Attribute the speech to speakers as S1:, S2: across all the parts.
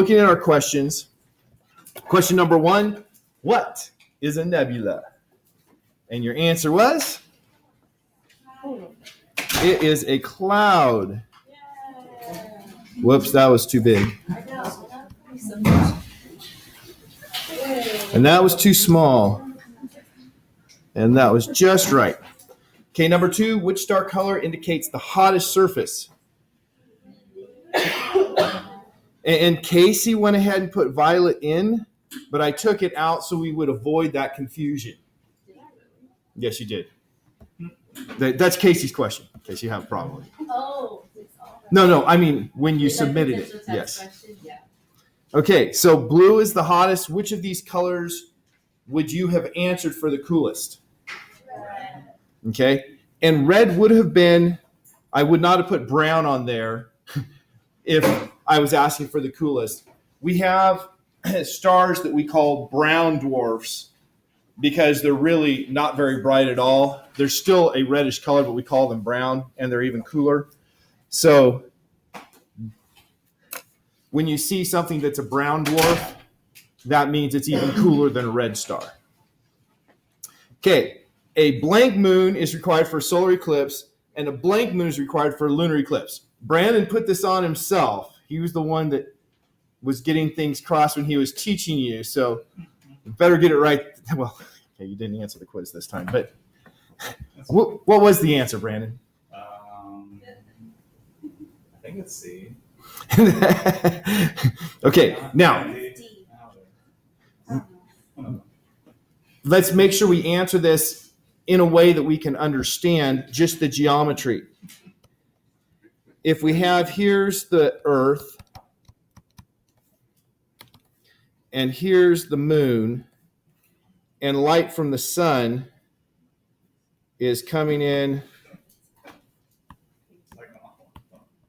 S1: Looking at our questions, question number 1, what is a nebula? And your answer was? It is a cloud. Whoops, that was too big. And that was too small. And that was just right. Okay, number 2, which star color indicates the hottest surface? And Casey went ahead and put violet in, but I took it out so we would avoid that confusion. Yes, you did. That's Casey's question, in case you have a problem.
S2: Oh.
S1: No, I mean when you submitted it. Yes. Okay, so blue is the hottest. Which of these colors would you have answered for the coolest?
S2: Red.
S1: Okay, and red would have been, I would not have put brown on there if I was asking for the coolest. We have stars that we call brown dwarfs because they're really not very bright at all. They're still a reddish color, but we call them brown, and they're even cooler. So when you see something that's a brown dwarf, that means it's even cooler than a red star. Okay, a blank moon is required for a solar eclipse, and a blank moon is required for a lunar eclipse. Brandon put this on himself. He was the one that was getting things crossed when he was teaching you, so you better get it right. Well, okay, you didn't answer the quiz this time, but what was the answer, Brandon?
S3: I think it's C.
S1: Okay, now let's make sure we answer this in a way that we can understand just the geometry. If we have, here's the Earth, and here's the moon, and light from the sun is coming in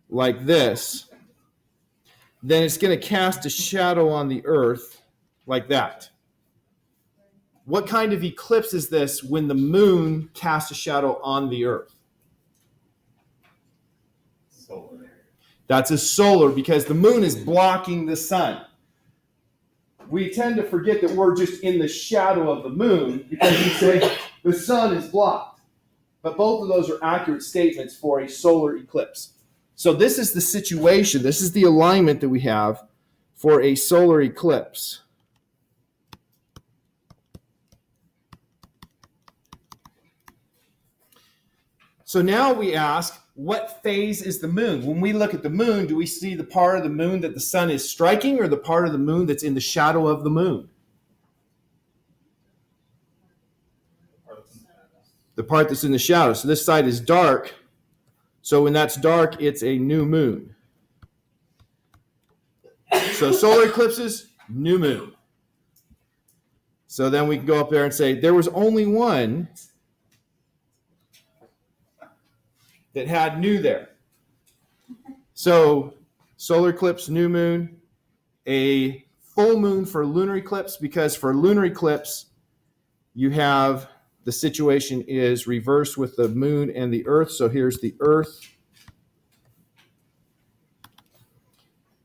S1: like this, then it's going to cast a shadow on the Earth like that. What kind of eclipse is this when the moon casts a shadow on the Earth?
S3: Solar.
S1: That's a solar, because the moon is blocking the sun. We tend to forget that we're just in the shadow of the moon because we say the sun is blocked. But both of those are accurate statements for a solar eclipse. So this is the situation, this is the alignment that we have for a solar eclipse. So now we ask, what phase is the moon? When we look at the moon, do we see the part of the moon that the sun is striking, or the part of the moon that's in the shadow of the moon? The part that's in the shadow. So this side is dark. So when that's dark, it's a new moon. So solar eclipses, new moon. So then we can go up there and say, there was only one that had new there. So solar eclipse, new moon, a full moon for lunar eclipse, because for lunar eclipse, you have the situation is reversed with the moon and the Earth. So here's the Earth.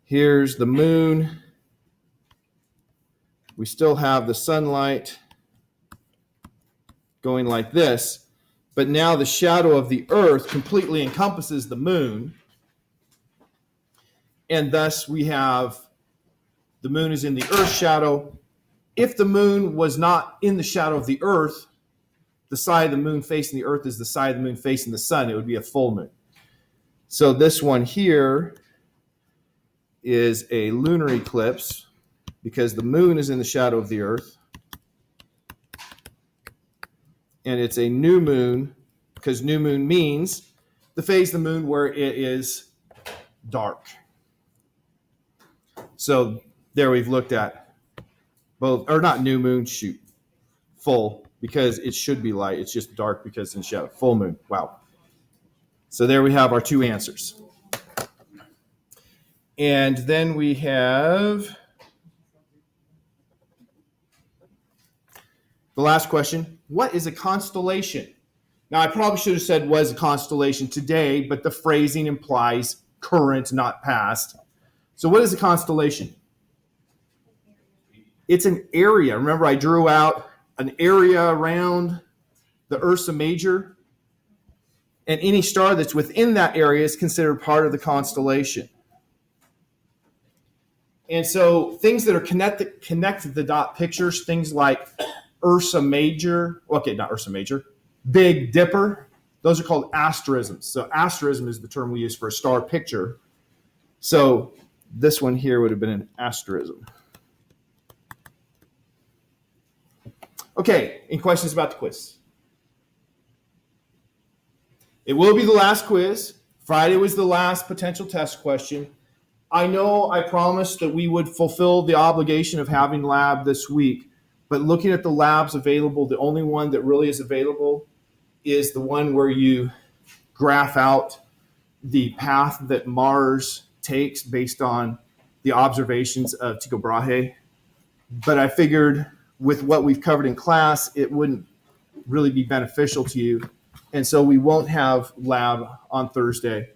S1: Here's the moon. We still have the sunlight going like this. But now the shadow of the Earth completely encompasses the moon. And thus we have the moon is in the Earth's shadow. If the moon was not in the shadow of the Earth, the side of the moon facing the Earth is the side of the moon facing the sun. It would be a full moon. So this one here is a lunar eclipse because the moon is in the shadow of the Earth. And it's a new moon because new moon means the phase of the moon where it is dark. So there we've looked at both, or not new moon, full, because it should be light. It's just dark because it's in shadow. Full moon. Wow. So there we have our two answers. And then we have the last question. What is a constellation? Now, I probably should have said was a constellation today, but the phrasing implies current, not past. So what is a constellation? It's an area. Remember, I drew out an area around the Ursa Major, and any star that's within that area is considered part of the constellation. And so things that are connected to the dot pictures, things like Ursa Major, okay, not Ursa Major, Big Dipper, those are called asterisms. So asterism is the term we use for a star picture. So this one here would have been an asterism. Okay, any questions about the quiz? It will be the last quiz. Friday was the last potential test question. I know I promised that we would fulfill the obligation of having lab this week, but looking at the labs available, the only one that really is available is the one where you graph out the path that Mars takes based on the observations of Tycho Brahe. But I figured with what we've covered in class, it wouldn't really be beneficial to you. And so we won't have lab on Thursday.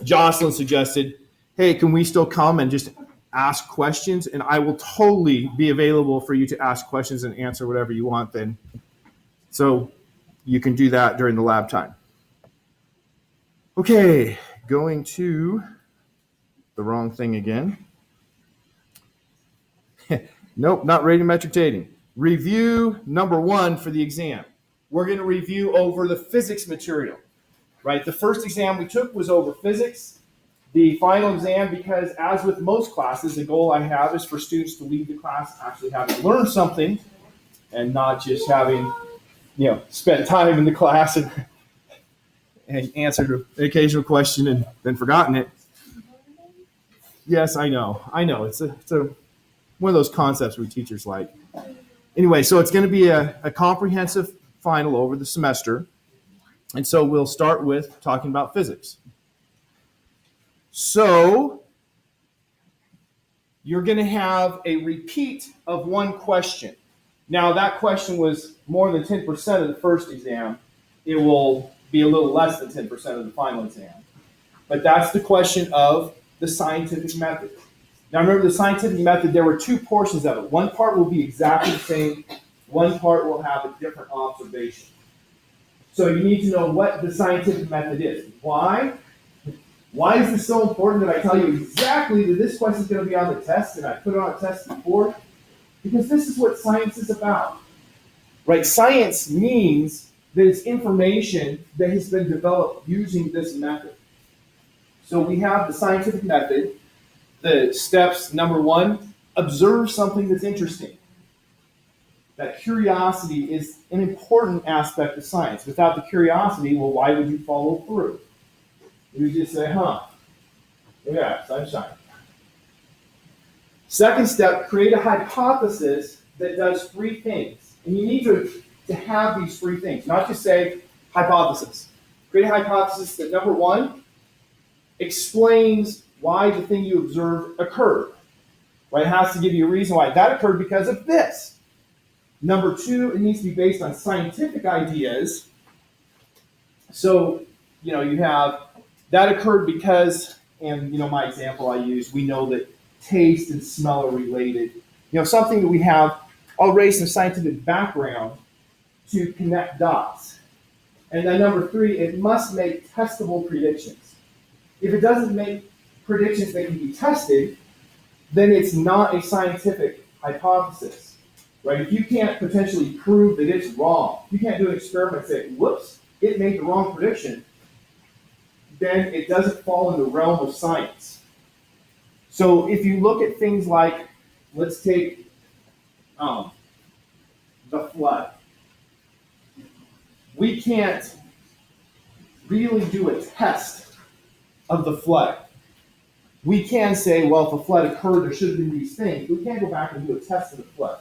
S1: Jocelyn suggested, hey, can we still come and just ask questions? And I will totally be available for you to ask questions and answer whatever you want then. So you can do that during the lab time. Okay, going to the wrong thing again. Nope, not radiometric dating. Review number 1 for the exam. We're going to review over the physics material, right? The first exam we took was over physics. The final exam, because as with most classes, the goal I have is for students to leave the class actually having learned something and not just having, spent time in the class and answered an occasional question and then forgotten it. Yes, I know. It's one of those concepts we teachers like. Anyway, so it's going to be a comprehensive final over the semester. And so we'll start with talking about physics. So you're going to have a repeat of one question. Now, that question was more than 10% of the first exam. It will be a little less than 10% of the final exam. But that's the question of the scientific method. Now, remember the scientific method, there were 2 portions of it. One part will be exactly the same. One part will have a different observation. So you need to know what the scientific method is. Why? Why is this so important that I tell you exactly that this question is going to be on the test and I put it on a test before? Because this is what science is about. Right? Science means that it's information that has been developed using this method. So we have the scientific method. The steps, number 1, observe something that's interesting. That curiosity is an important aspect of science. Without the curiosity, well, why would you follow through? You just say, look at that, sunshine. Second step, create a hypothesis that does 3 things. And you need to have these 3 things, not just say hypothesis. Create a hypothesis that, number 1, explains why the thing you observed occurred. Right? It has to give you a reason why that occurred because of this. Number 2, it needs to be based on scientific ideas. So, you have that occurred because, and my example I use, we know that taste and smell are related. Something that we have already some scientific background to connect dots. And then number 3, it must make testable predictions. If it doesn't make predictions that can be tested, then it's not a scientific hypothesis. Right? If you can't potentially prove that it's wrong, you can't do an experiment and say, whoops, it made the wrong prediction, then it doesn't fall in the realm of science. So if you look at things like, let's take the flood. We can't really do a test of the flood. We can say, well, if a flood occurred, there should have been these things. We can't go back and do a test of the flood.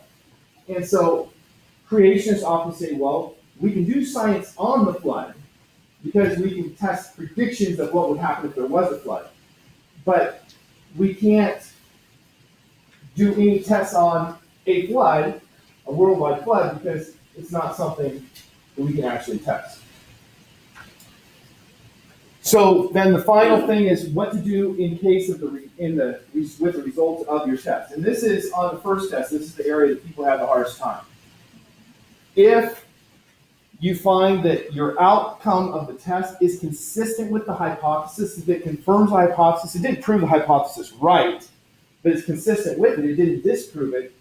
S1: And so creationists often say, well, we can do science on the flood because we can test predictions of what would happen if there was a flood. But we can't do any tests on a flood, a worldwide flood, because it's not something that we can actually test. So then the final thing is what to do in case of with the results of your test. And this is on the first test. This is the area that people have the hardest time. If you find that your outcome of the test is consistent with the hypothesis, if it confirms the hypothesis, it didn't prove the hypothesis right, but it's consistent with it, it didn't disprove it,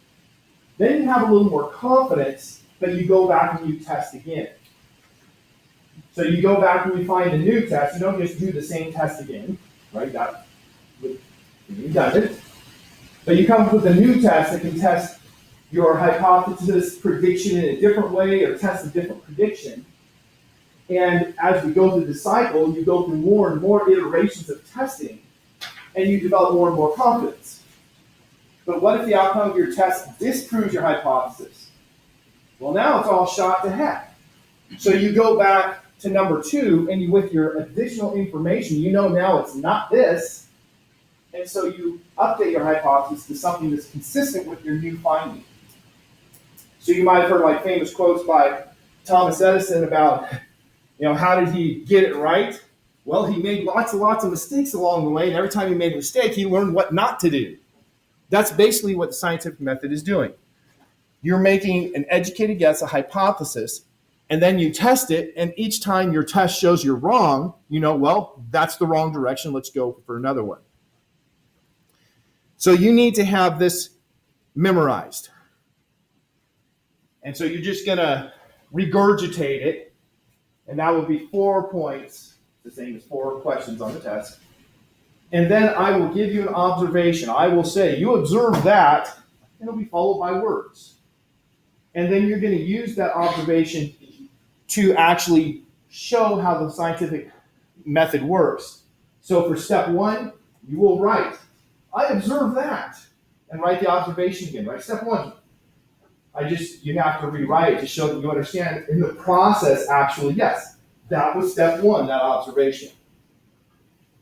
S1: then you have a little more confidence that you go back and you test again. So you go back and you find a new test. You don't just do the same test again, right? You done it. But you come up with a new test that can test your hypothesis prediction in a different way or test a different prediction. And as we go through the cycle, you go through more and more iterations of testing, and you develop more and more confidence. But what if the outcome of your test disproves your hypothesis? Well, now it's all shot to heck. So you go back to number 2, and with your additional information, you know now it's not this, and so you update your hypothesis to something that's consistent with your new finding. So you might have heard like famous quotes by Thomas Edison about, how did he get it right? Well, he made lots and lots of mistakes along the way, and every time he made a mistake, he learned what not to do. That's basically what the scientific method is doing. You're making an educated guess, a hypothesis, and then you test it, and each time your test shows you're wrong, well, that's the wrong direction. Let's go for another one. So you need to have this memorized. And so you're just going to regurgitate it, and that will be 4 points, the same as 4 questions on the test. And then I will give you an observation. I will say, you observe that, and it'll be followed by words. And then you're going to use that observation to actually show how the scientific method works. So for step 1, you will write, I observed that, and write the observation again. Right? Step 1. You have to rewrite it to show that you understand in the process, actually, yes, that was step 1, that observation.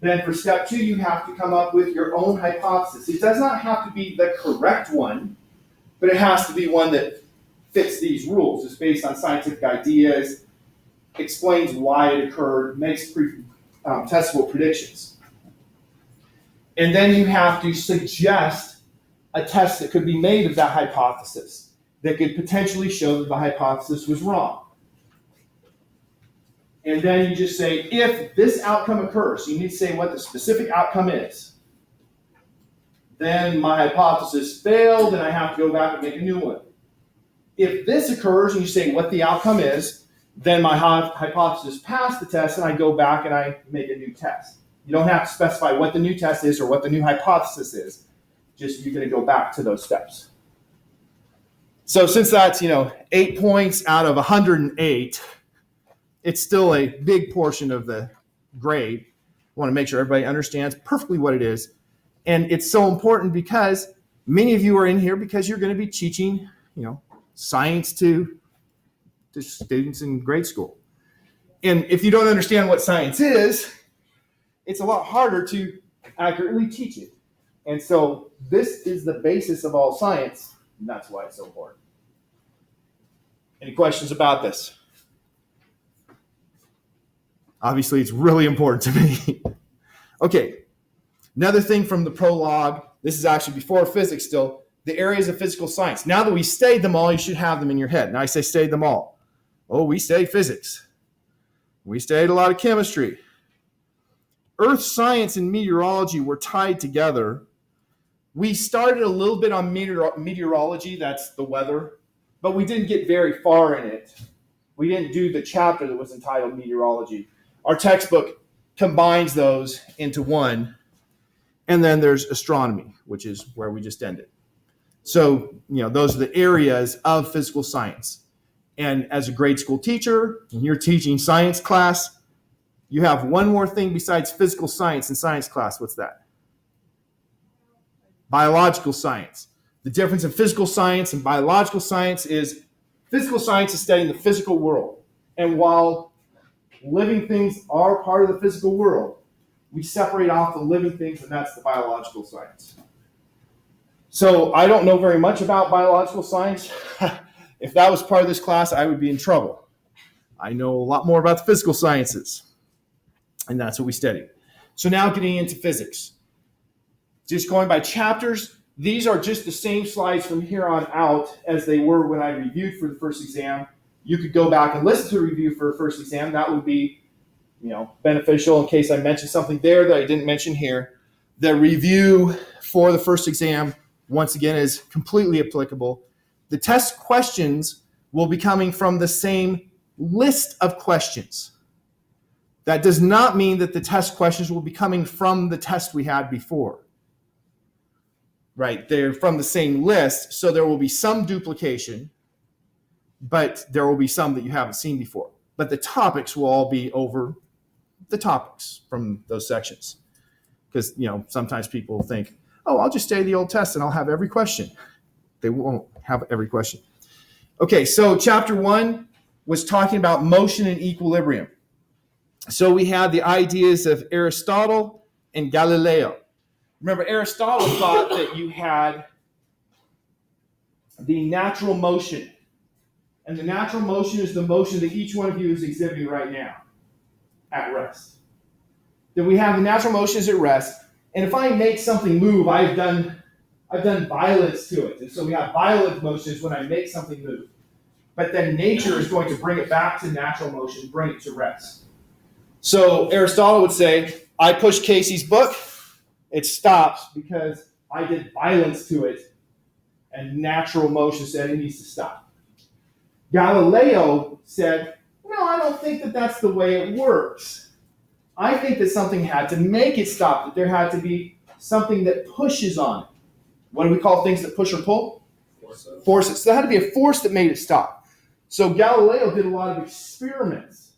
S1: Then for step 2, you have to come up with your own hypothesis. It does not have to be the correct one, but it has to be one that fits these rules. It's based on scientific ideas, explains why it occurred, makes testable predictions. And then you have to suggest a test that could be made of that hypothesis that could potentially show that the hypothesis was wrong. And then you just say, if this outcome occurs, you need to say what the specific outcome is. Then my hypothesis failed, and I have to go back and make a new one. If this occurs, and you say what the outcome is, then my hypothesis passed the test, and I go back and I make a new test. You don't have to specify what the new test is or what the new hypothesis is. Just you're going to go back to those steps. So since that's 8 points out of 108, it's still a big portion of the grade. I want to make sure everybody understands perfectly what it is. And it's so important because many of you are in here because you're going to be teaching, science to students in grade school. And if you don't understand what science is, it's a lot harder to accurately teach it. And so this is the basis of all science, and that's why it's so important. Any questions about this? Obviously, it's really important to me. Okay, another thing from the prologue, this is actually before physics still, the areas of physical science. Now that we studied them all, you should have them in your head. Now I say studied them all. Oh, we studied physics. We studied a lot of chemistry. Earth science and meteorology were tied together. We started a little bit on meteorology, that's the weather, but we didn't get very far in it. We didn't do the chapter that was entitled meteorology. Our textbook combines those into one. And then there's astronomy, which is where we just ended. So, those are the areas of physical science. And as a grade school teacher, and you're teaching science class, you have one more thing besides physical science in science class. What's that? Biological science. The difference in physical science and biological science is physical science is studying the physical world. And while living things are part of the physical world, we separate off the living things, and that's the biological science. So I don't know very much about biological science. If that was part of this class, I would be in trouble. I know a lot more about the physical sciences. And that's what we studied. So now getting into physics. Just going by chapters, these are just the same slides from here on out as they were when I reviewed for the first exam. You could go back and listen to a review for a first exam. That would be, beneficial in case I mentioned something there that I didn't mention here. The review for the first exam, once again, is completely applicable. The test questions will be coming from the same list of questions. That does not mean that the test questions will be coming from the test we had before. Right? They're from the same list, so there will be some duplication, but there will be some that you haven't seen before. But the topics will all be over the topics from those sections. Because, sometimes people think, oh, I'll just study the old test and I'll have every question. They won't have every question. Okay, so chapter 1 was talking about motion and equilibrium. So we had the ideas of Aristotle and Galileo. Remember, Aristotle thought that you had the natural motion. And the natural motion is the motion that each one of you is exhibiting right now at rest. Then we have the natural motion is at rest. And if I make something move, I've done violence to it. And so we have violent motions when I make something move. But then nature is going to bring it back to natural motion, bring it to rest. So Aristotle would say, I push Casey's book, it stops because I did violence to it, and natural motion said it needs to stop. Galileo said, no, I don't think that that's the way it works. I think that something had to make it stop, that there had to be something that pushes on it. What do we call things that push or pull? Forces. So there had to be a force that made it stop. So Galileo did a lot of experiments.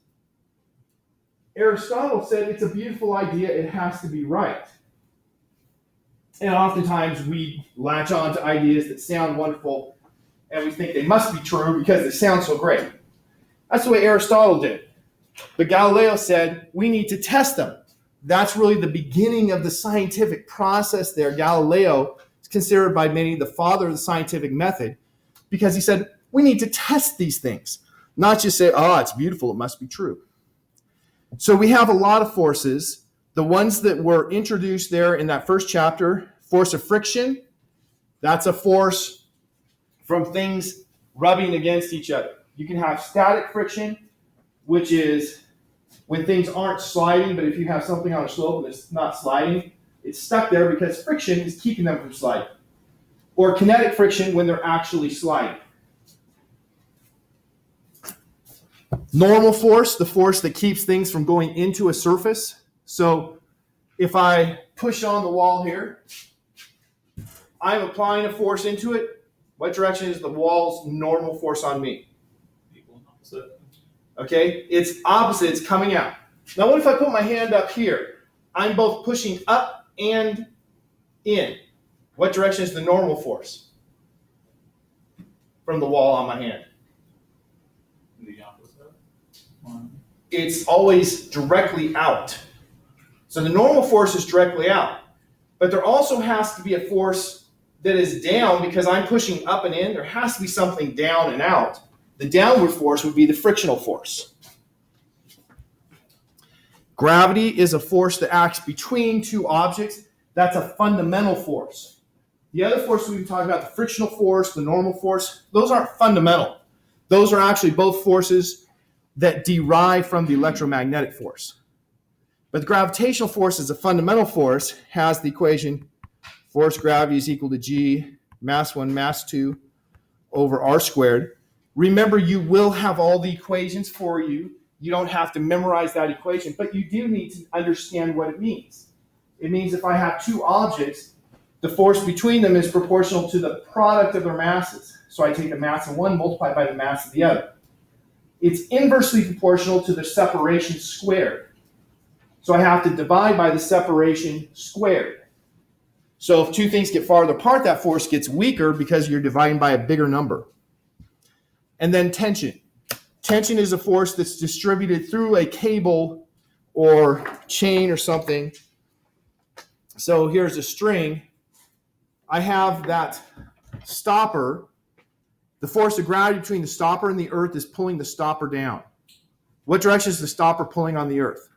S1: Aristotle said it's a beautiful idea, it has to be right. And oftentimes we latch on to ideas that sound wonderful and we think they must be true because they sound so great. That's the way Aristotle did. But Galileo said we need to test them. That's really the beginning of the scientific process there. Galileo is considered by many the father of the scientific method because he said we need to test these things, not just say, oh, it's beautiful, it must be true. So we have a lot of forces. The ones that were introduced there in that first chapter, force of friction, that's a force from things rubbing against each other. You can have static friction, which is when things aren't sliding, but if you have something on a slope and it's not sliding, it's stuck there because friction is keeping them from sliding. Or kinetic friction when they're actually sliding. Normal force, the force that keeps things from going into a surface. So if I push on the wall here, I'm applying a force into it. What direction is the wall's normal force on me?
S3: Equal and opposite.
S1: Okay, it's opposite, it's coming out. Now what if I put my hand up here? I'm both pushing up and in. What direction is the normal force from the wall on my hand?
S3: The opposite.
S1: It's always directly out. So the normal force is directly out. But there also has to be a force that is down because I'm pushing up and in. There has to be something down and out. The downward force would be the frictional force. Gravity is a force that acts between two objects. That's a fundamental force. The other force we've talked about, the frictional force, the normal force, those aren't fundamental. Those are actually both forces that derive from the electromagnetic force. But the gravitational force is a fundamental force, has the equation force gravity is equal to G, mass 1, mass 2, over R squared. Remember, you will have all the equations for you. You don't have to memorize that equation, but you do need to understand what it means. It means if I have two objects, the force between them is proportional to the product of their masses. So I take the mass of one multiplied by the mass of the other. It's inversely proportional to the separation squared. So I have to divide by the separation squared. So if two things get farther apart, that force gets weaker because you're dividing by a bigger number. And then tension. Tension is a force that's distributed through a cable or chain or something. So here's a string. I have that stopper. The force of gravity between the stopper and the earth is pulling the stopper down. What direction is the stopper pulling on the earth?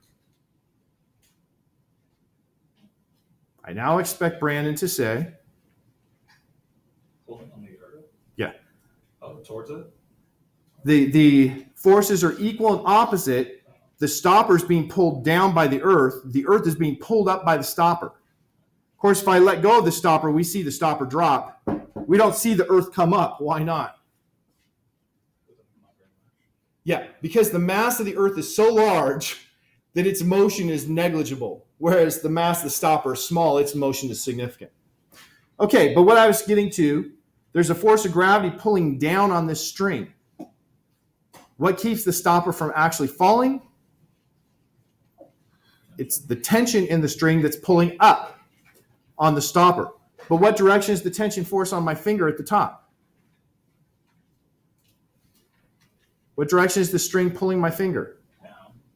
S1: I now expect Brandon to say,
S3: Pulling on the earth?
S1: Yeah.
S3: Oh, towards it?
S1: the forces are equal and opposite. The stopper is being pulled down by the earth is being pulled up by the stopper. Of course, if I let go of the stopper, we see the stopper drop. We don't see the earth come up. Why not? Yeah, because the mass of the earth is so large that its motion is negligible, whereas the mass of the stopper is small, its motion is significant. Okay, but what I was getting to, there's a force of gravity pulling down on this string. What keeps the stopper from actually falling? It's the tension in the string that's pulling up on the stopper. But what direction is the tension force on my finger at the top? What direction is the string pulling my finger?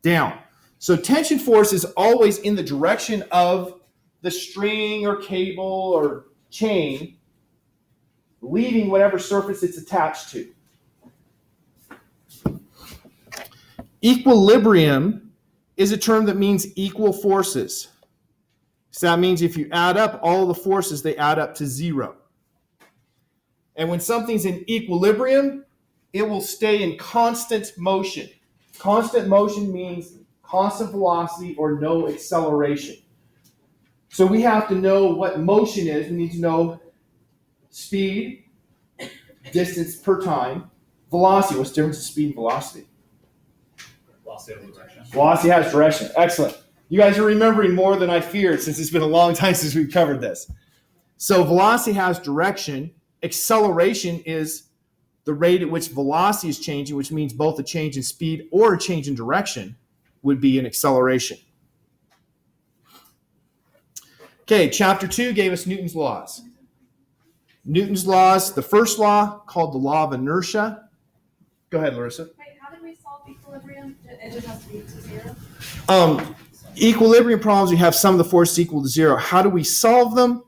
S1: Down. So tension force is always in the direction of the string or cable or chain, leaving whatever surface it's attached to. Equilibrium is a term that means equal forces. So that means if you add up all the forces, they add up to 0. And when something's in equilibrium, it will stay in constant motion. Constant motion means constant velocity or no acceleration. So we have to know what motion is. We need to know speed, distance per time, velocity. What's the difference in speed and velocity?
S3: Velocity has direction.
S1: Velocity has direction. Excellent. You guys are remembering more than I feared since it's been a long time since we've covered this. So velocity has direction. Acceleration is the rate at which velocity is changing, which means both a change in speed or a change in direction would be an acceleration. Okay, chapter 2 gave us Newton's laws. Newton's laws, the first law called the law of inertia. Go ahead, Larissa.
S2: Wait, how did we solve equilibrium? It just has to be to 0?
S1: Equilibrium problems, you have some of the forces equal to 0. How do we solve them?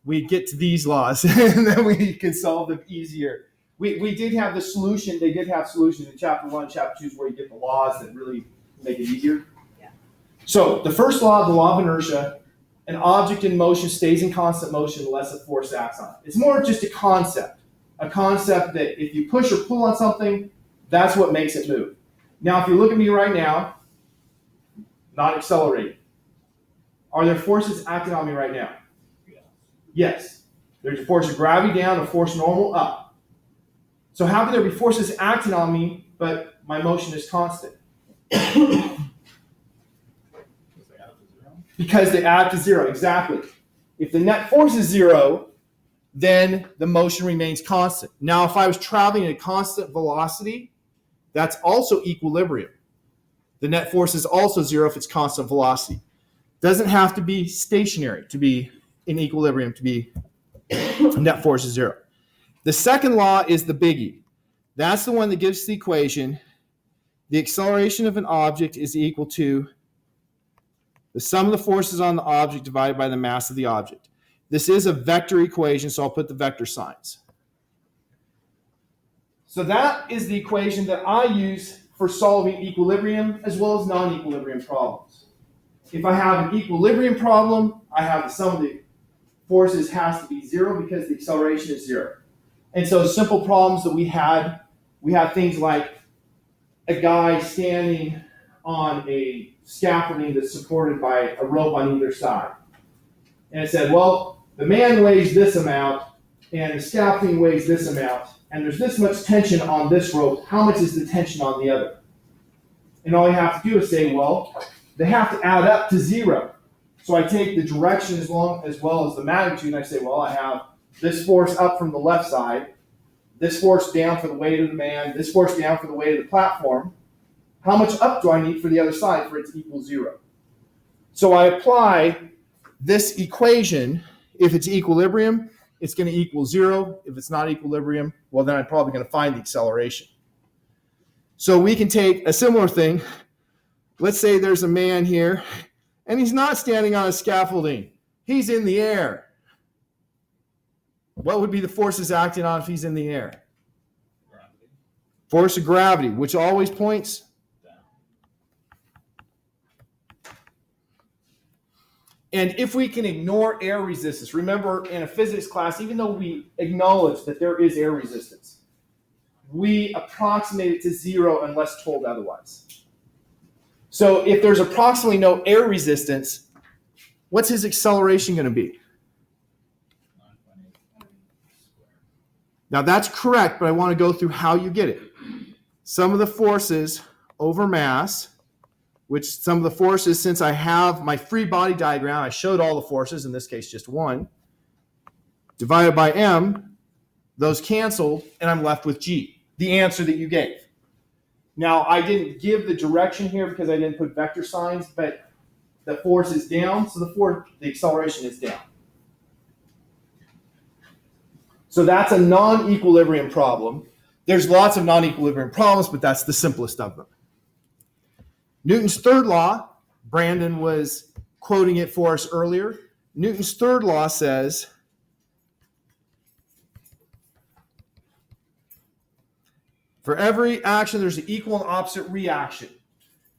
S1: We get to these laws, and then we can solve them easier. We did have the solution. They did have solutions in chapter 1 and chapter 2 is where you get the laws that really make it easier.
S2: Yeah.
S1: So the first law, the law of inertia, an object in motion stays in constant motion unless a force acts on it. It's more just a concept that if you push or pull on something, that's what makes it move. Now, if you look at me right now, not accelerating. Are there forces acting on me right now? Yes. There's a force of gravity down, a force normal up. So how can there be forces acting on me, but my motion is constant? Because they add up to 0, exactly. If the net force is 0, then the motion remains constant. Now, if I was traveling at a constant velocity, that's also equilibrium. The net force is also 0 if it's constant velocity. Doesn't have to be stationary to be in equilibrium, to be net force is 0. The second law is the biggie. That's the one that gives the equation. The acceleration of an object is equal to the sum of the forces on the object divided by the mass of the object. This is a vector equation, so I'll put the vector signs. So that is the equation that I use for solving equilibrium as well as non-equilibrium problems. If I have an equilibrium problem, I have the sum of the forces has to be 0 because the acceleration is 0. And so simple problems that we had things like a guy standing on a scaffolding that's supported by a rope on either side. And it said, well, the man weighs this amount, and the scaffolding weighs this amount, and there's this much tension on this rope. How much is the tension on the other? And all you have to do is say, well, they have to add up to 0. So I take the direction as well as the magnitude, and I say, well, I have this force up from the left side, this force down for the weight of the man, this force down for the weight of the platform. How much up do I need for the other side for it to equal 0? So I apply this equation. If it's equilibrium, it's going to equal 0. If it's not equilibrium, well, then I'm probably going to find the acceleration. So we can take a similar thing. Let's say there's a man here, and he's not standing on a scaffolding. He's in the air. What would be the forces acting on if he's in the air?
S3: Gravity.
S1: Force of gravity, which always points. And if we can ignore air resistance, remember in a physics class, even though we acknowledge that there is air resistance, we approximate it to zero unless told otherwise. So if there's approximately no air resistance, what's his acceleration going to be?
S3: 9.8 squared.
S1: Now that's correct, but I want to go through how you get it. Some of the forces over mass, which some of the forces, since I have my free body diagram, I showed all the forces, in this case just one, divided by m, those canceled, and I'm left with g, the answer that you gave. Now, I didn't give the direction here because I didn't put vector signs, but the force is down, so the acceleration is down. So that's a non-equilibrium problem. There's lots of non-equilibrium problems, but that's the simplest of them. Newton's third law, Brandon was quoting it for us earlier. Newton's third law says, for every action, there's an equal and opposite reaction,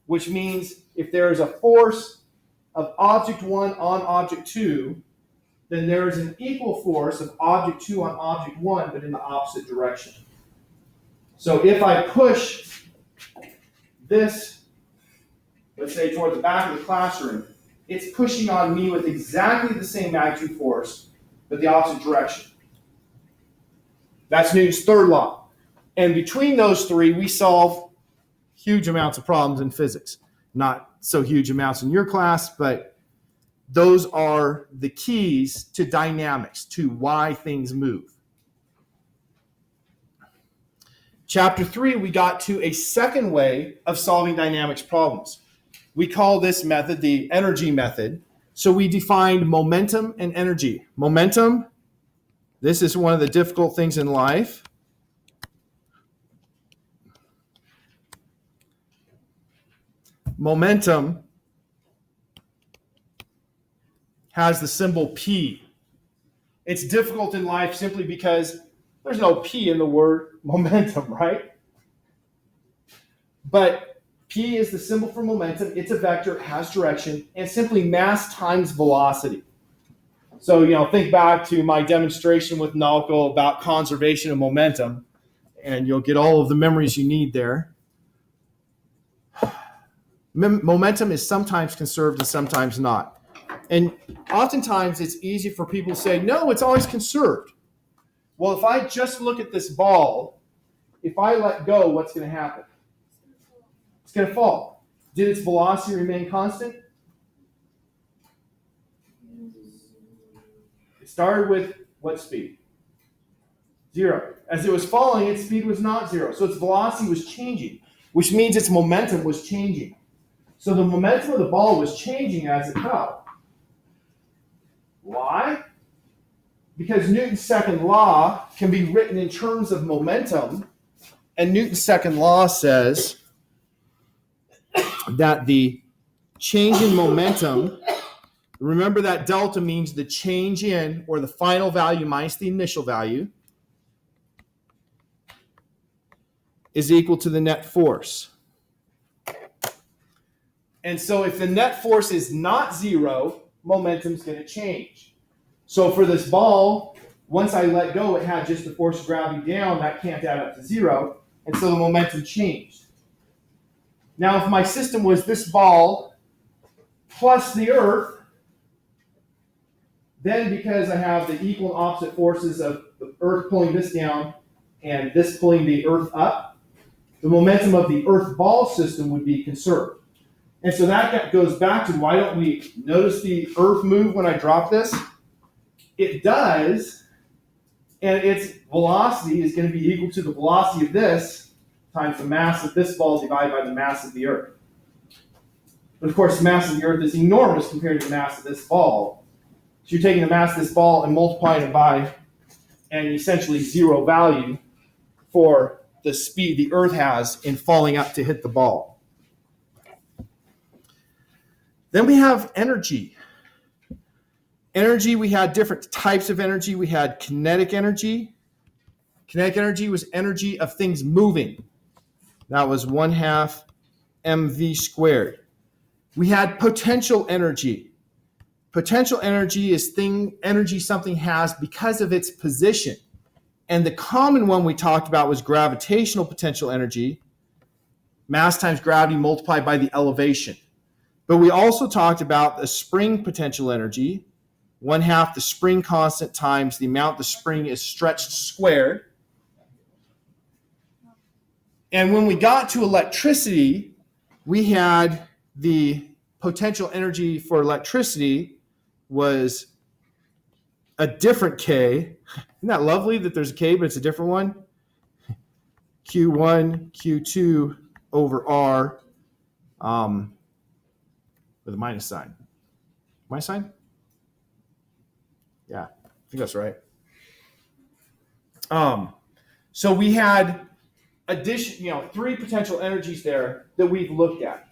S1: which means if there is a force of object 1 on object 2, then there is an equal force of object 2 on object 1, but in the opposite direction. So if I push this, let's say toward the back of the classroom, it's pushing on me with exactly the same magnitude force, but the opposite direction. That's Newton's third law. And between those three, we solve huge amounts of problems in physics. Not so huge amounts in your class, but those are the keys to dynamics, to why things move. Chapter 3, we got to a second way of solving dynamics problems. We call this method the energy method. So we defined momentum and energy. Momentum, this is one of the difficult things in life. Momentum has the symbol P. It's difficult in life simply because there's no P in the word momentum, right? But P is the symbol for momentum. It's a vector, it has direction, and simply mass times velocity. So, think back to my demonstration with Nalco about conservation of momentum, and you'll get all of the memories you need there. Momentum is sometimes conserved and sometimes not. And oftentimes it's easy for people to say, no, it's always conserved. Well, if I just look at this ball, if I let go, what's going to happen? It's going to fall. Did its velocity remain constant? It started with what speed? 0. As it was falling, its speed was not 0. So its velocity was changing, which means its momentum was changing. So the momentum of the ball was changing as it fell. Why? Because Newton's second law can be written in terms of momentum, and Newton's second law says that the change in momentum, remember that delta means the change in, or the final value minus the initial value, is equal to the net force. And so if the net force is not 0, momentum's going to change. So for this ball, once I let go, it had just the force of gravity down. That can't add up to 0. And so the momentum changed. Now, if my system was this ball plus the Earth, then because I have the equal and opposite forces of the Earth pulling this down and this pulling the Earth up, the momentum of the Earth ball system would be conserved. And so that goes back to why don't we notice the Earth move when I drop this? It does, and its velocity is going to be equal to the velocity of this times the mass of this ball divided by the mass of the Earth. But of course, the mass of the Earth is enormous compared to the mass of this ball. So you're taking the mass of this ball and multiplying it by an essentially 0 value for the speed the Earth has in falling up to hit the ball. Then we have energy. Energy, we had different types of energy. We had kinetic energy. Kinetic energy was energy of things moving. That was 1/2 mv squared. We had potential energy. Potential energy is energy something has because of its position. And the common one we talked about was gravitational potential energy, mass times gravity multiplied by the elevation. But we also talked about the spring potential energy, 1/2 the spring constant times the amount the spring is stretched squared. And when we got to electricity, we had the potential energy for electricity was a different K. Isn't that lovely that there's a K, but it's a different one? Q1, Q2 over R with a minus sign. Minus sign? Yeah, I think that's right. So we had three potential energies there that we've looked at.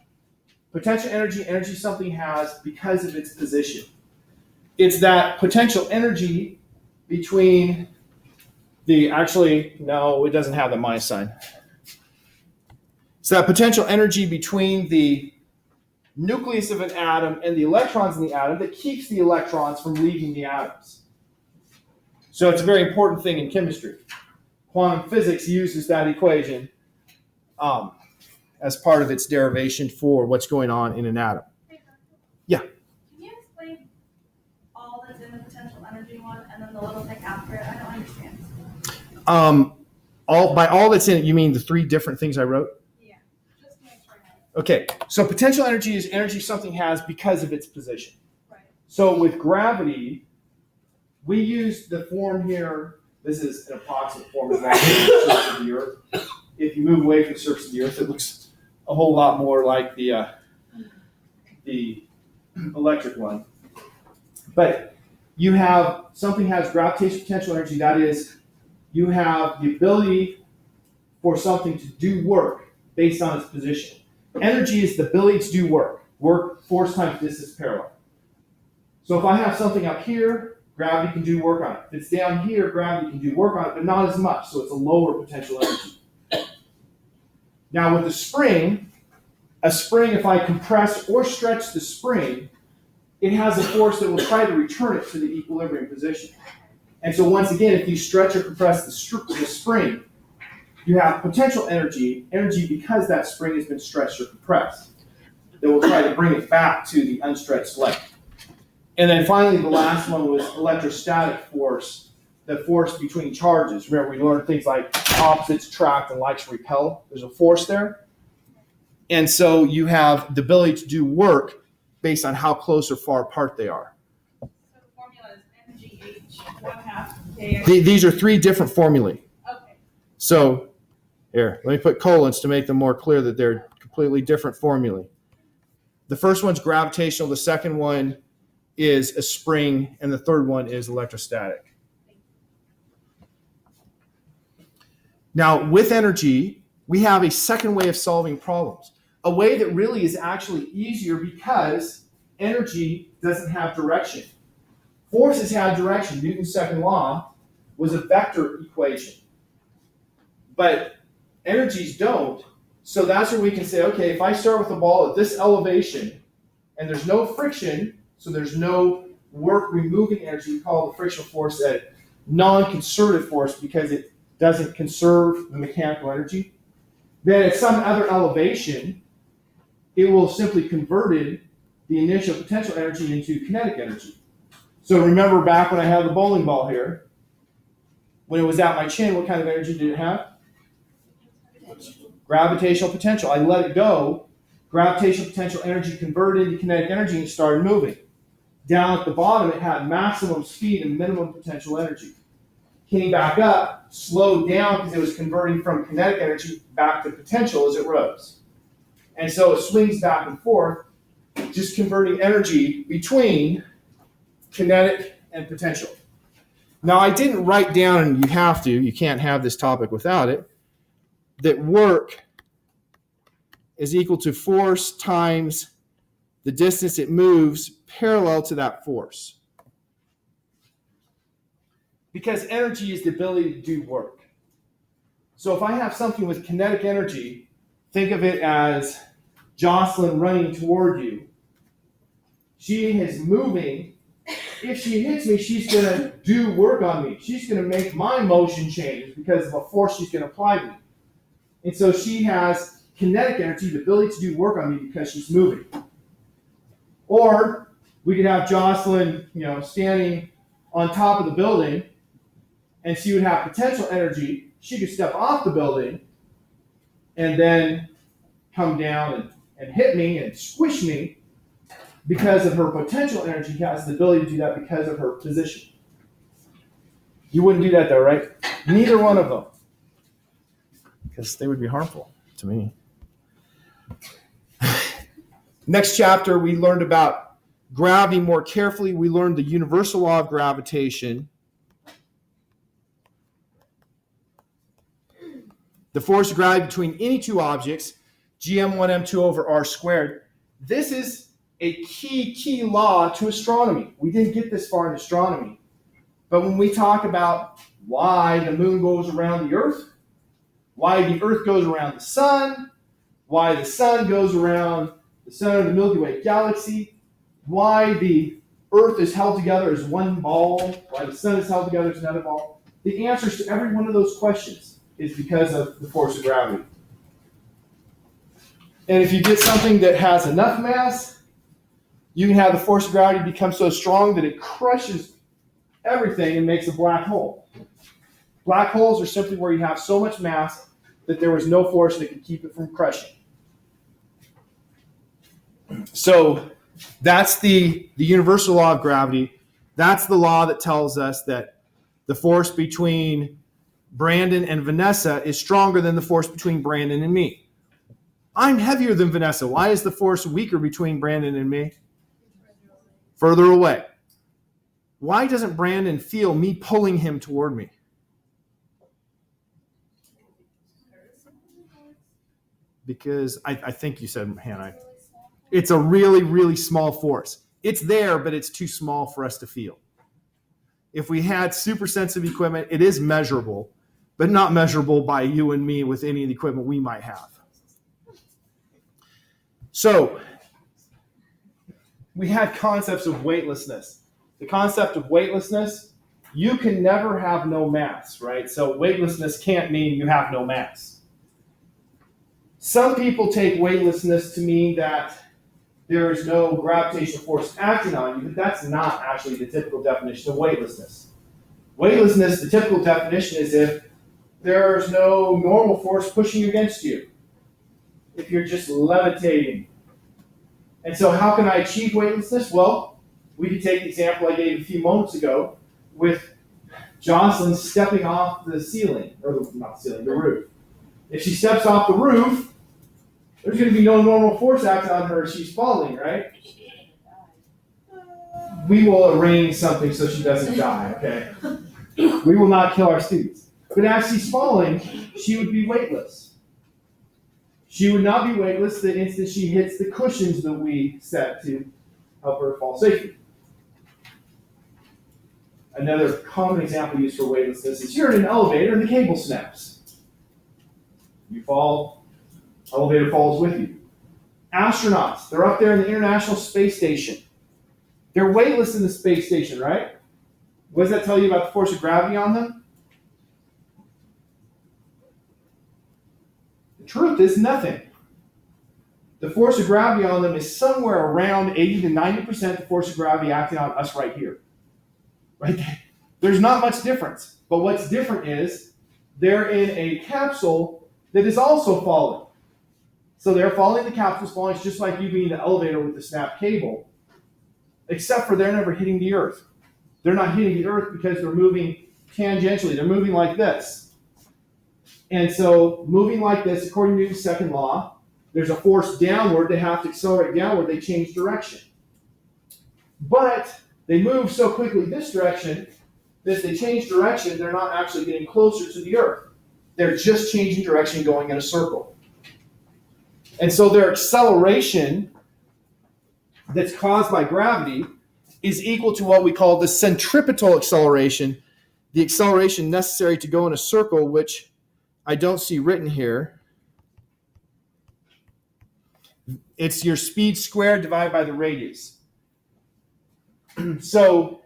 S1: Potential energy something has because of its position. It's that potential energy between no, it doesn't have the minus sign. It's that potential energy between the nucleus of an atom and the electrons in the atom that keeps the electrons from leaving the atoms. So it's a very important thing in chemistry. Quantum physics uses that equation as part of its derivation for what's going on in an atom. Yeah.
S2: Can you explain all that's in the potential energy one and then the little thing after it? I don't understand.
S1: All that's in it, you mean the three different things I wrote?
S2: Yeah, just to make sure I have it.
S1: Okay, so potential energy is energy something has because of its position.
S2: Right.
S1: So with gravity, we use the form here. This is an approximate form of gravity on the surface of the Earth. If you move away from the surface of the Earth, it looks a whole lot more like the electric one. But you have something has gravitational potential energy. That is, you have the ability for something to do work based on its position. Energy is the ability to do work. Work, force times distance parallel. So if I have something up here, gravity can do work on it. If it's down here, gravity can do work on it, but not as much. So it's a lower potential energy. Now with a spring, if I compress or stretch the spring, it has a force that will try to return it to the equilibrium position. And so once again, if you stretch or compress the spring, you have potential energy because that spring has been stretched or compressed, that will try to bring it back to the unstretched length. And then finally, the last one was electrostatic force, the force between charges. Remember, we learned things like opposites attract and likes repel. There's a force there. And so you have the ability to do work based on how close or far apart they are.
S2: So the formula is mgh 1/2 kx.
S1: These are three different formulae.
S2: Okay.
S1: So here, let me put colons to make them more clear that they're completely different formulae. The first one's gravitational, the second one is a spring, and the third one is electrostatic. Now, with energy, we have a second way of solving problems, a way that really is actually easier because energy doesn't have direction. Forces have direction. Newton's second law was a vector equation, but energies don't. So that's where we can say, okay, if I start with a ball at this elevation and there's no friction, so there's no work removing energy, we call the frictional force a non-conservative force because it doesn't conserve the mechanical energy. Then at some other elevation, it will simply convert the initial potential energy into kinetic energy. So remember back when I had the bowling ball here, when it was at my chin, what kind of energy did it have? Gravitational potential. I let it go. Gravitational potential energy converted into kinetic energy and started moving. Down at the bottom, it had maximum speed and minimum potential energy. Came back up, slowed down because it was converting from kinetic energy back to potential as it rose. And so it swings back and forth, just converting energy between kinetic and potential. Now, I didn't write down, and you can't have this topic without it, that work is equal to force times the distance it moves parallel to that force. Because energy is the ability to do work. So if I have something with kinetic energy, think of it as Jocelyn running toward you. She is moving if she hits me, she's going to do work on me. She's going to make my motion change because of a force she's going to apply to me. And so she has kinetic energy, the ability to do work on me because she's moving. Or we could have Jocelyn, standing on top of the building, and she would have potential energy. She could step off the building and then come down and hit me and squish me because of her potential energy. She has the ability to do that because of her position. You wouldn't do that though, right? Neither one of them. Because they would be harmful to me. Next chapter, we learned about gravity more carefully. We learned the universal law of gravitation. The force of gravity between any two objects, gm1 m2 over r squared. This is a key law to astronomy. We didn't get this far in astronomy. But when we talk about why the moon goes around the Earth, why the Earth goes around the sun, why the sun goes around the center of the Milky Way galaxy, why the Earth is held together as one ball, why the sun is held together as another ball, the answers to every one of those questions is because of the force of gravity. And if you get something that has enough mass, you can have the force of gravity become so strong that it crushes everything and makes a black hole. Black holes are simply where you have so much mass that there was no force that could keep it from crushing. So that's the universal law of gravity. That's the law that tells us that the force between Brandon and Vanessa is stronger than the force between Brandon and me. I'm heavier than Vanessa. Why is the force weaker between Brandon and me? Further away. Why doesn't Brandon feel me pulling him toward me? Because I think you said, Hannah, it's a really, really small force. It's there, but it's too small for us to feel. If we had super sensitive equipment, it is measurable, but not measurable by you and me with any of the equipment we might have. So we had concepts of weightlessness. The concept of weightlessness, you can never have no mass, right? So weightlessness can't mean you have no mass. Some people take weightlessness to mean that there is no gravitational force acting on you, but that's not actually the typical definition of weightlessness. Weightlessness, the typical definition is if there's no normal force pushing against you, if you're just levitating. And so how can I achieve weightlessness? Well, we could take the example I gave a few moments ago with Jocelyn stepping off the ceiling, or not the ceiling, the roof. If she steps off the roof, there's going to be no normal force acting on her as she's falling, right? We will arrange something so she doesn't die, okay? We will not kill our students. But as she's falling, she would be weightless. She would not be weightless the instant she hits the cushions that we set to help her fall safely. Another common example used for weightlessness is you're in an elevator and the cable snaps. You fall, elevator falls with you. Astronauts, they're up there in the International Space Station. They're weightless in the space station, right? What does that tell you about the force of gravity on them? The truth is nothing. The force of gravity on them is somewhere around 80 to 90% the force of gravity acting on us right here. Right? There's not much difference. But what's different is they're in a capsule that is also falling. So they're falling, the capsule's falling. It's just like you being in the elevator with the snapped cable, except for they're never hitting the earth. They're not hitting the earth because they're moving tangentially. They're moving like this. And so moving like this, according to Newton's second law, there's a force downward. They have to accelerate downward. They change direction. But they move so quickly this direction that if they change direction, they're not actually getting closer to the earth. They're just changing direction, going in a circle. And so their acceleration that's caused by gravity is equal to what we call the centripetal acceleration, the acceleration necessary to go in a circle, which I don't see written here. It's your speed squared divided by the radius. So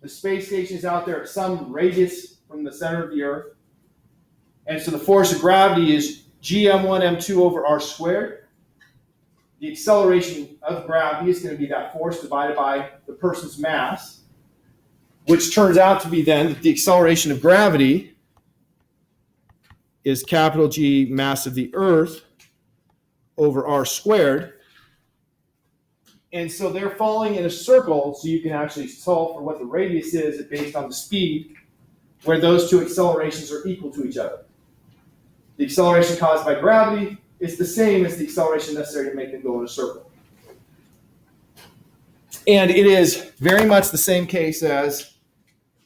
S1: The space station is out there at some radius from the center of the Earth. And so the force of gravity is gm1 m2 over r squared. The acceleration of gravity is going to be that force divided by the person's mass, which turns out to be then that the acceleration of gravity is capital G mass of the Earth over r squared. And so they're falling in a circle, so you can actually solve for what the radius is based on the speed, where those two accelerations are equal to each other. The acceleration caused by gravity is the same as the acceleration necessary to make them go in a circle. And it is very much the same case as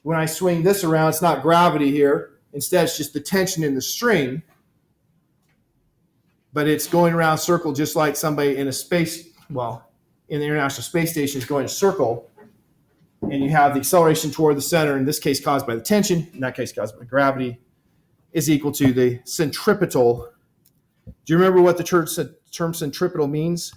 S1: when I swing this around, it's not gravity here. Instead, it's just the tension in the string. But it's going around a circle just like somebody in a space, well, in the International Space Station is going in a circle. And you have the acceleration toward the center, in this case caused by the tension, in that case caused by gravity, is equal to the centripetal. Do you remember what the term centripetal means?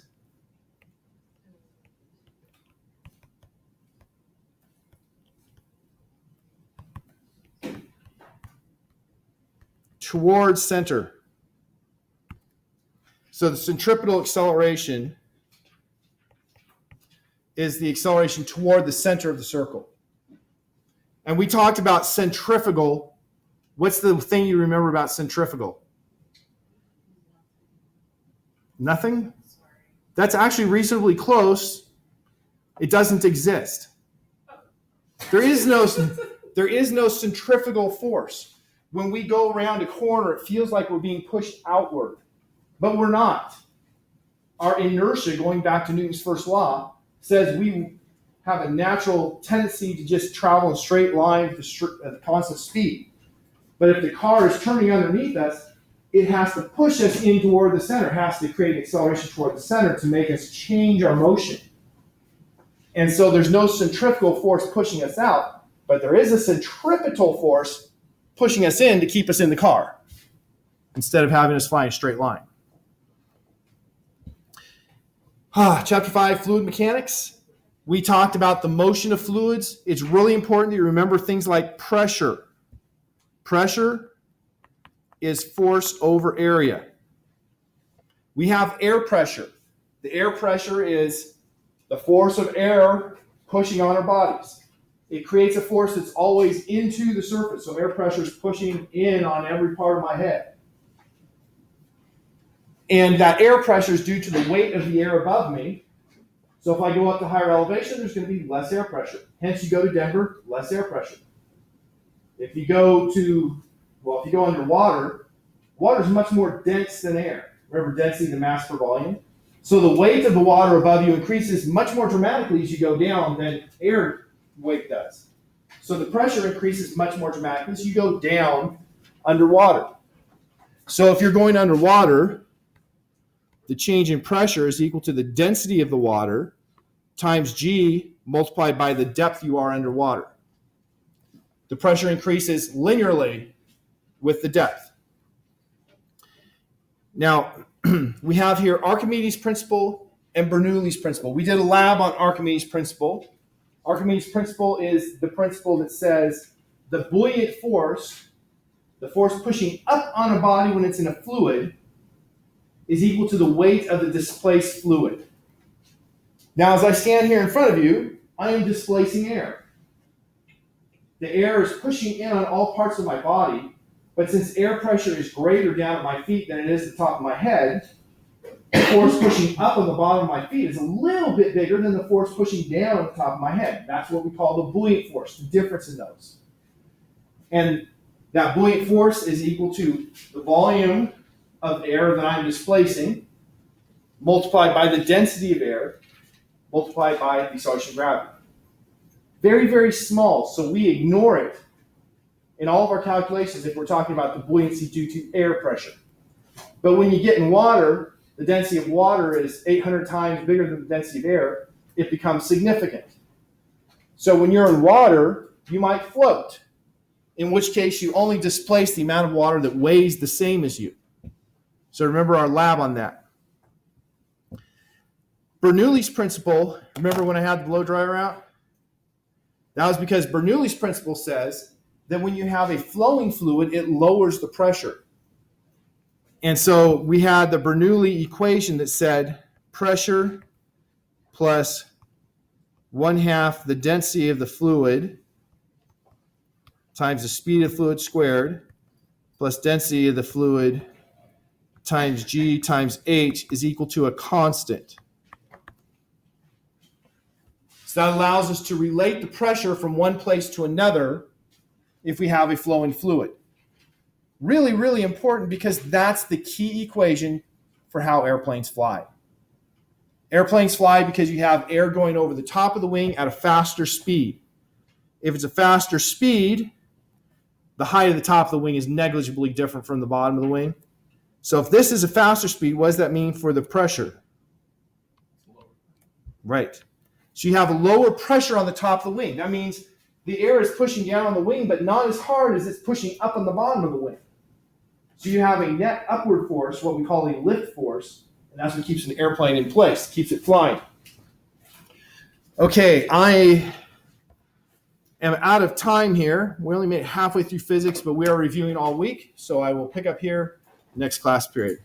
S1: Towards center. So the centripetal acceleration is the acceleration toward the center of the circle. And we talked about centrifugal. What's the thing you remember about centrifugal? Nothing? That's actually reasonably close. It doesn't exist. There is no centrifugal force. When we go around a corner, it feels like we're being pushed outward, but we're not. Our inertia, going back to Newton's first law, says we have a natural tendency to just travel in a straight line at a constant speed. But if the car is turning underneath us, it has to push us in toward the center. It has to create an acceleration toward the center to make us change our motion. And so there's no centrifugal force pushing us out, but there is a centripetal force pushing us in to keep us in the car instead of having us fly in a straight line. Chapter 5, fluid mechanics. We talked about the motion of fluids. It's really important that you remember things like pressure. Pressure is force over area. We have air pressure. The air pressure is the force of air pushing on our bodies. It creates a force that's always into the surface. So air pressure is pushing in on every part of my head. And that air pressure is due to the weight of the air above me. So if I go up to higher elevation, there's going to be less air pressure. Hence, you go to Denver, less air pressure. If you go underwater, water is much more dense than air. Remember, density, the mass per volume. So the weight of the water above you increases much more dramatically as you go down than air weight does. So the pressure increases much more dramatically as you go down underwater. So if you're going underwater, the change in pressure is equal to the density of the water times G multiplied by the depth you are underwater. The pressure increases linearly with the depth. Now, we have here Archimedes' principle and Bernoulli's principle. We did a lab on Archimedes' principle. Archimedes' principle is the principle that says the buoyant force, the force pushing up on a body when it's in a fluid, is equal to the weight of the displaced fluid. Now, as I stand here in front of you, I am displacing air. The air is pushing in on all parts of my body, but since air pressure is greater down at my feet than it is at the top of my head, the force pushing up on the bottom of my feet is a little bit bigger than the force pushing down on the top of my head. That's what we call the buoyant force, the difference in those. And that buoyant force is equal to the volume of air that I'm displacing, multiplied by the density of air, multiplied by the acceleration of gravity. Very, very small, so we ignore it in all of our calculations if we're talking about the buoyancy due to air pressure. But when you get in water, the density of water is 800 times bigger than the density of air. It becomes significant. So when you're in water, you might float, in which case you only displace the amount of water that weighs the same as you. So remember our lab on that. Bernoulli's principle, remember when I had the blow dryer out? That was because Bernoulli's principle says that when you have a flowing fluid, it lowers the pressure. And so we had the Bernoulli equation that said pressure plus 1/2 the density of the fluid times the speed of the fluid squared plus density of the fluid times G times H is equal to a constant. So that allows us to relate the pressure from one place to another if we have a flowing fluid. Really, really important because that's the key equation for how airplanes fly. Airplanes fly because you have air going over the top of the wing at a faster speed. If it's a faster speed, the height of the top of the wing is negligibly different from the bottom of the wing. So if this is a faster speed, what does that mean for the pressure? Right. So you have a lower pressure on the top of the wing. That means the air is pushing down on the wing, but not as hard as it's pushing up on the bottom of the wing. So you have a net upward force, what we call a lift force, and that's what keeps an airplane in place, keeps it flying. Okay, I am out of time here. We only made it halfway through physics, but we are reviewing all week, so I will pick up here next class period.